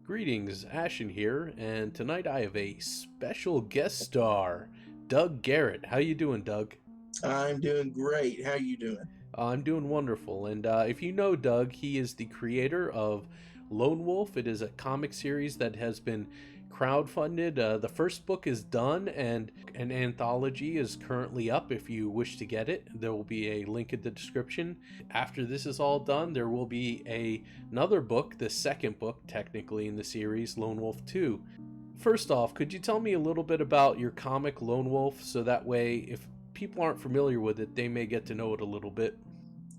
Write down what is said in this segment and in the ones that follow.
Greetings, Ashen here, and tonight I have a special guest star, Doug Garrett. How you doing, Doug? I'm doing great. How you doing? I'm doing wonderful, and if you know Doug, he is the creator of Lone Wolf. It is a comic series that has been crowdfunded. The first book is done, and an anthology is currently up if you wish to get it. There will be a link in the description. After this is all done, there will be another book, the second book, technically, in the series, Lone Wolf 2. First off, could you tell me a little bit about your comic Lone Wolf so that way, if people aren't familiar with it, they may get to know it a little bit?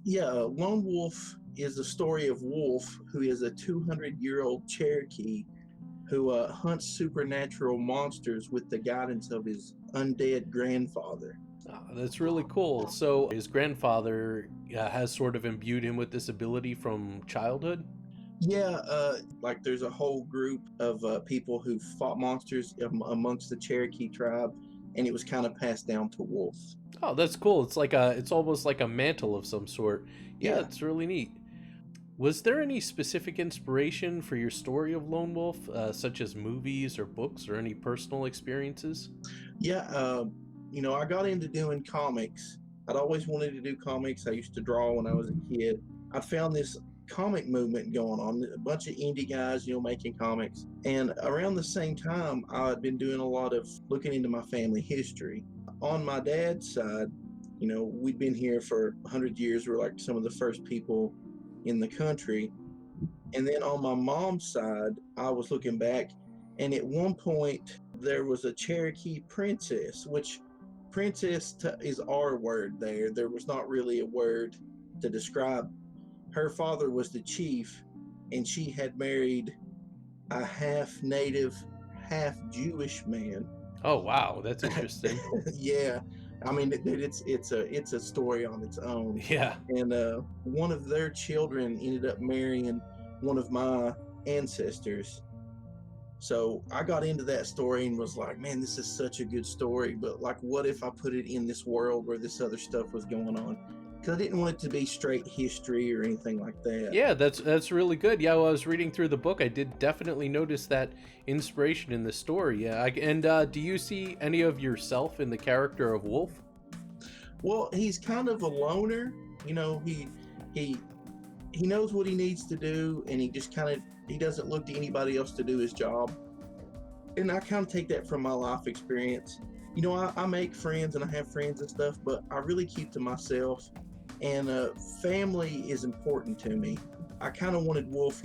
Yeah, Lone Wolf is the story of Wolf, who is a 200-year-old Cherokee who hunts supernatural monsters with the guidance of his undead grandfather. That's really cool. So his grandfather has sort of imbued him with this ability from childhood? Yeah, like there's a whole group of people who fought monsters amongst the Cherokee tribe, and it was kind of passed down to Wolf. Oh, that's cool. It's almost like a mantle of some sort. Yeah, Yeah, it's really neat. Was there any specific inspiration for your story of Lone Wolf, such as movies or books or any personal experiences? yeah. I got into doing comics. I'd always wanted to do comics. I used to draw when I was a kid. I found this comic movement going on, a bunch of indie guys, making comics. And around the same time, I'd been doing a lot of looking into my family history. On my dad's side, we'd been here for 100 years. We're like some of the first people in the country. And then on my mom's side, I was looking back, and at one point, there was a Cherokee princess, which princess is our word there. There was not really a word to describe. Her father was the chief, and she had married a half native, half Jewish man. Oh, wow, that's interesting. Yeah, I mean, it's a story on its own. Yeah. And one of their children ended up marrying one of my ancestors. So I got into that story and was like, man, this is such a good story. But like, what if I put it in this world where this other stuff was going on? Because I didn't want it to be straight history or anything like that. Yeah, that's really good. Yeah, while I was reading through the book, I did definitely notice that inspiration in the story. Yeah, and do you see any of yourself in the character of Wolf? Well, he's kind of a loner. He he knows what he needs to do, and he doesn't look to anybody else to do his job. And I kind of take that from my life experience. I make friends and I have friends and stuff, but I really keep to myself. And family is important to me. I kind of wanted Wolf,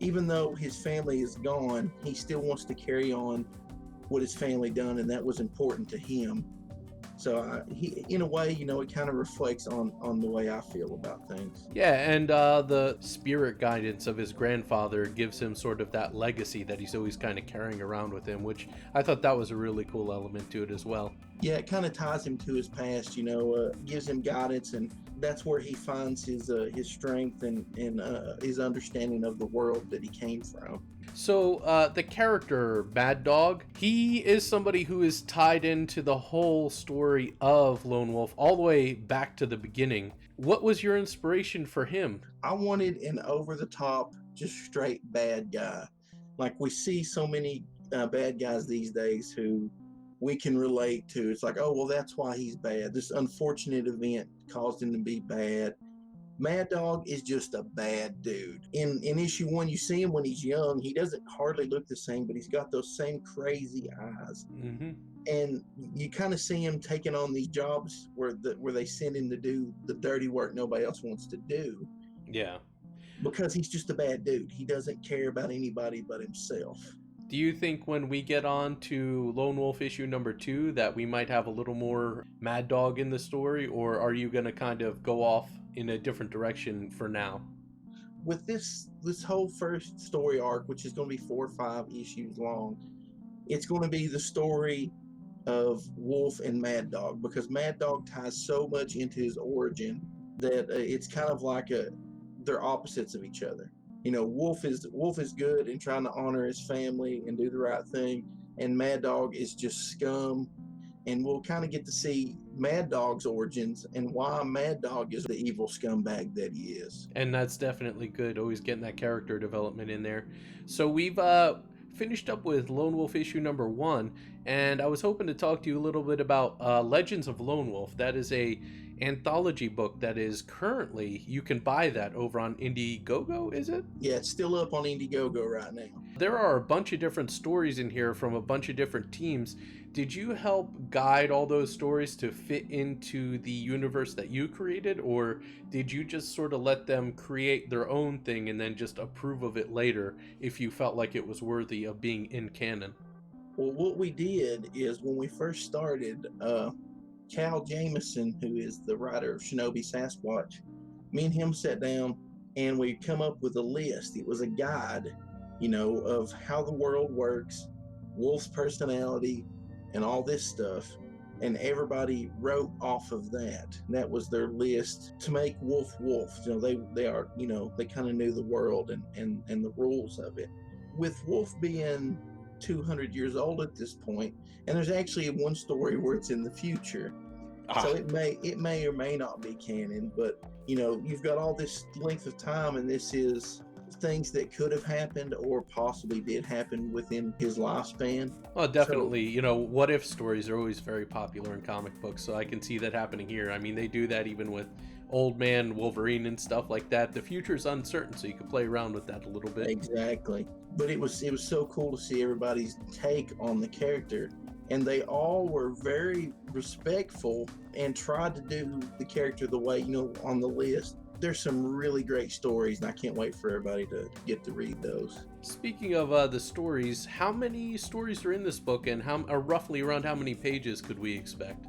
even though his family is gone, he still wants to carry on what his family done, and that was important to him. So he, in a way, it kind of reflects on the way I feel about things. Yeah, and the spirit guidance of his grandfather gives him sort of that legacy that he's always kind of carrying around with him, which I thought that was a really cool element to it as well. Yeah, it kind of ties him to his past, gives him guidance, and that's where he finds his strength and his understanding of the world that he came from. So, the character Mad Dog, he is somebody who is tied into the whole story of Lone Wolf all the way back to the beginning. What was your inspiration for him? I wanted an over the top, just straight bad guy. Like we see so many bad guys these days who we can relate to. It's like, oh, well, that's why he's bad. This unfortunate event caused him to be bad. Mad Dog is just a bad dude. In issue one, you see him when he's young. He doesn't hardly look the same, but he's got those same crazy eyes. Mm-hmm. And you kind of see him taking on these jobs where they send him to do the dirty work nobody else wants to do, Yeah. because he's just a bad dude. He doesn't care about anybody but himself. Do you think when we get on to Lone Wolf issue number 2 that we might have a little more Mad Dog in the story, or are you going to kind of go off in a different direction for now? With this whole first story arc, which is going to be 4 or 5 issues long, it's going to be the story of Wolf and Mad Dog, because Mad Dog ties so much into his origin that it's kind of like they're opposites of each other. Wolf is good and trying to honor his family and do the right thing, and Mad Dog is just scum and we'll kind of get to see Mad Dog's origins and why Mad Dog is the evil scumbag that he is. And that's definitely good, always getting that character development in there. So we've finished up with Lone Wolf issue number 1, and I was hoping to talk to you a little bit about Legends of Lone Wolf. That is a anthology book that is currently, you can buy that over on Indiegogo, is it? Yeah, it's still up on Indiegogo right now. There are a bunch of different stories in here from a bunch of different teams. Did you help guide all those stories to fit into the universe that you created, or did you just sort of let them create their own thing and then just approve of it later if you felt like it was worthy of being in canon? Well, what we did is when we first started, Cal Jameson, who is the writer of Shinobi Sasquatch, me and him sat down and we come up with a list. It was a guide, of how the world works, Wolf's personality, and all this stuff. And everybody wrote off of that. That was their list to make Wolf Wolf. They are, they kind of knew the world and the rules of it. With Wolf being 200 years old at this point, and there's actually one story where it's in the future, so it may or may not be canon, but you've got all this length of time, and this is things that could have happened or possibly did happen within his lifespan. Well, definitely, what if stories are always very popular in comic books, so I can see that happening here. I mean, they do that even with Old Man Wolverine and stuff like that. The future is uncertain, so you can play around with that a little bit. Exactly. But it was so cool to see everybody's take on the character, and they all were very respectful and tried to do the character the way, on the list. There's some really great stories, and I can't wait for everybody to get to read those. Speaking of the stories, how many stories are in this book, and roughly around how many pages could we expect?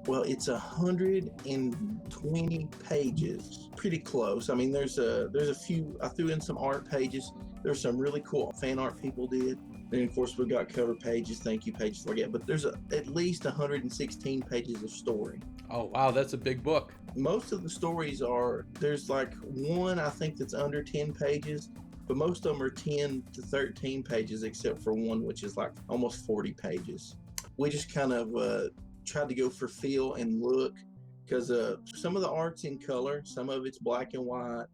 Well, it's 120 pages, pretty close. I mean, there's a few. I threw in some art pages. There's some really cool fan art people did. Then, of course, we got cover pages, thank you pages like that. But there's at least 116 pages of story. Oh, wow, that's a big book. Most of the stories there's like one, I think, that's under 10 pages, but most of them are 10 to 13 pages, except for one, which is like almost 40 pages. We just kind of tried to go for feel and look, because some of the art's in color, some of it's black and white.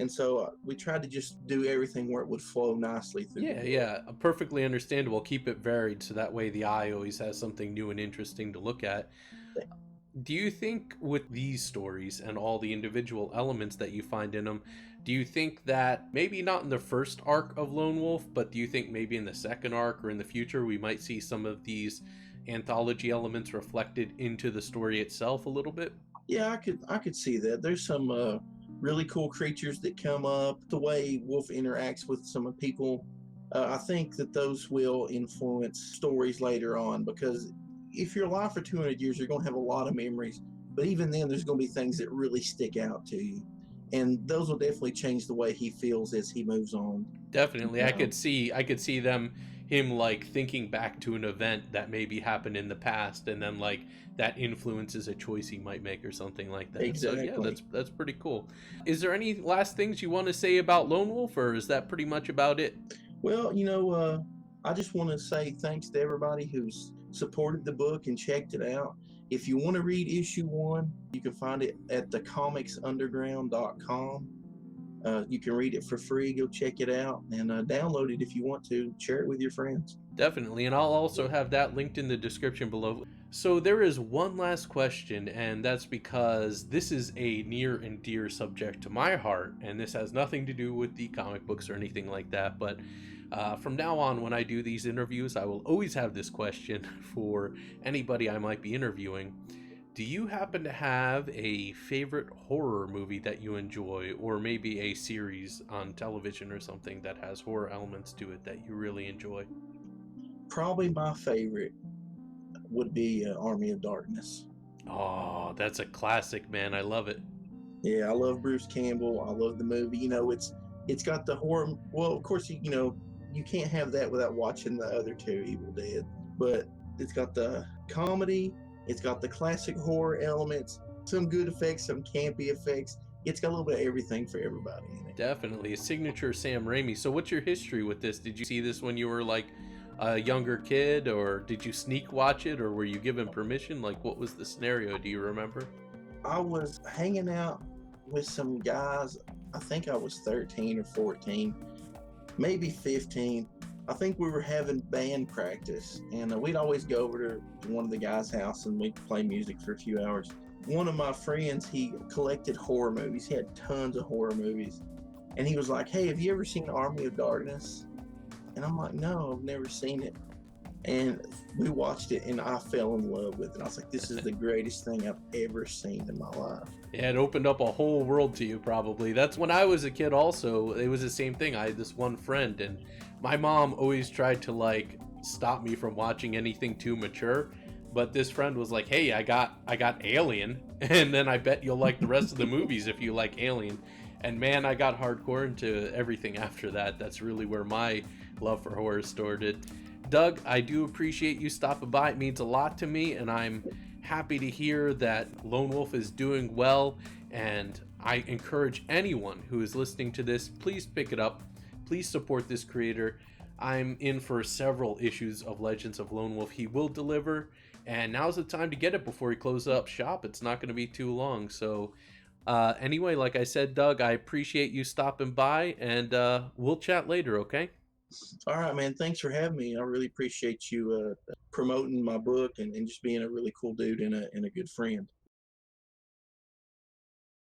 And so we tried to just do everything where it would flow nicely through. Yeah, perfectly understandable. Keep it varied so that way the eye always has something new and interesting to look at. Do you think with these stories and all the individual elements that you find in them, do you think that maybe not in the first arc of Lone Wolf, but do you think maybe in the second arc or in the future we might see some of these anthology elements reflected into the story itself a little bit? Yeah, I could see that. There's some really cool creatures that come up. The way Wolf interacts with some people, I think that those will influence stories later on, because if you're alive for 200 years, you're going to have a lot of memories. But even then, there's going to be things that really stick out to you. And those will definitely change the way he feels as he moves on. Definitely. I could see him like thinking back to an event that maybe happened in the past, and then like that influences a choice he might make or something like that. Exactly. So yeah, that's pretty cool. Is there any last things you want to say about Lone Wolf, or is that pretty much about it? Well, I just want to say thanks to everybody who's supported the book and checked it out. If you want to read issue 1, you can find it at thecomicsunderground.com. You can read it for free. Go check it out and download it if you want to. Share it with your friends. Definitely, and I'll also have that linked in the description below. So there is one last question, and that's because this is a near and dear subject to my heart, and this has nothing to do with the comic books or anything like that, but from now on, when I do these interviews, I will always have this question for anybody I might be interviewing. Do you happen to have a favorite horror movie that you enjoy, or maybe a series on television or something that has horror elements to it that you really enjoy? Probably my favorite would be Army of Darkness. Oh, that's a classic, man. I love it. Yeah, I love Bruce Campbell. I love the movie. It's got the horror. Well, of course, you can't have that without watching the other 2, Evil Dead. But it's got the comedy. It's got the classic horror elements, some good effects, some campy effects. It's got a little bit of everything for everybody in it. Definitely a signature Sam Raimi. So what's your history with this? Did you see this when you were like a younger kid, or did you sneak watch it, or were you given permission? Like, what was the scenario? Do you remember? I was hanging out with some guys. I think I was 13 or 14, maybe 15. I think we were having band practice, and we'd always go over to one of the guys' house and we'd play music for a few hours. One of my friends, he collected horror movies. He had tons of horror movies. And he was like, "Hey, have you ever seen Army of Darkness?" And I'm like, "No, I've never seen it." And we watched it and I fell in love with it. I was like, "This is the greatest thing I've ever seen in my life." Yeah, it opened up a whole world to you, probably. That's when I was a kid, also. It was the same thing. I had this one friend, and my mom always tried to, like, stop me from watching anything too mature. But this friend was like, "Hey, I got Alien, and then I bet you'll like the rest of the movies if you like Alien." And man, I got hardcore into everything after that. That's really where my love for horror started. Doug, I do appreciate you stopping by. It means a lot to me, and I'm happy to hear that Lone Wolf is doing well. And I encourage anyone who is listening to this, please pick it up. Please support this creator. I'm in for several issues of Legends of Lone Wolf. He will deliver, and now's the time to get it before he closes up shop. It's not going to be too long. So, anyway, like I said, Doug, I appreciate you stopping by, and we'll chat later, okay? All right, man. Thanks for having me. I really appreciate you promoting my book and just being a really cool dude and a good friend.